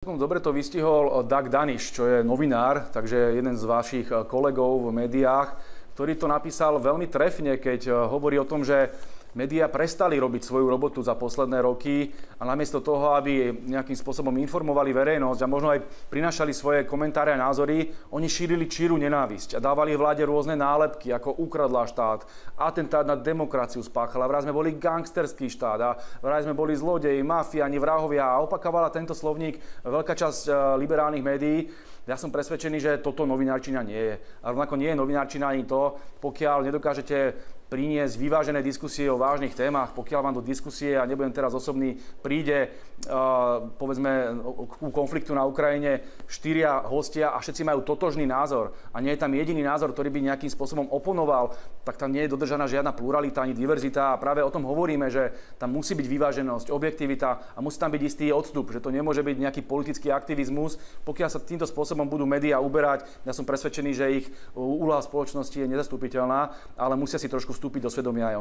Dobre to vystihol Doug Daniš, čo je novinár, takže jeden z vašich kolegov v médiách, ktorý to napísal veľmi trefne, keď hovorí o tom, že médiá prestali robiť svoju robotu za posledné roky a namiesto toho, aby nejakým spôsobom informovali verejnosť a možno aj prinášali svoje komentáre a názory, oni šírili číru nenávisť a dávali vláde rôzne nálepky, ako ukradla štát, atentát na demokraciu spáchala, vraj sme boli gangsterský štát a vraj sme boli zlodeji, mafiáni, vrahovia a opakovala tento slovník veľká časť liberálnych médií. Ja som presvedčený, že toto novinárčina nie je. A rovnako nie je novinárčina ani to, pokiaľ nedokážete priniesť vyvážené diskusie o vážnych témach, pokiaľ vám do diskusie, a nebudem teraz osobný, príde povedzme ku konfliktu na Ukrajine 4 hostia a všetci majú totožný názor a nie je tam jediný názor, ktorý by nejakým spôsobom oponoval, tak tam nie je dodržaná žiadna pluralita ani diverzita a práve o tom hovoríme, že tam musí byť vyváženosť, objektivita a musí tam byť istý odstup, že to nemôže byť nejaký politický aktivizmus. Pokiaľ sa týmto spôsobom budú médiá uberať, ja som presvedčený, že ich úloha spoločnosti je nezastupiteľná, ale musia si trošku vstúpiť do svedomia aj oni.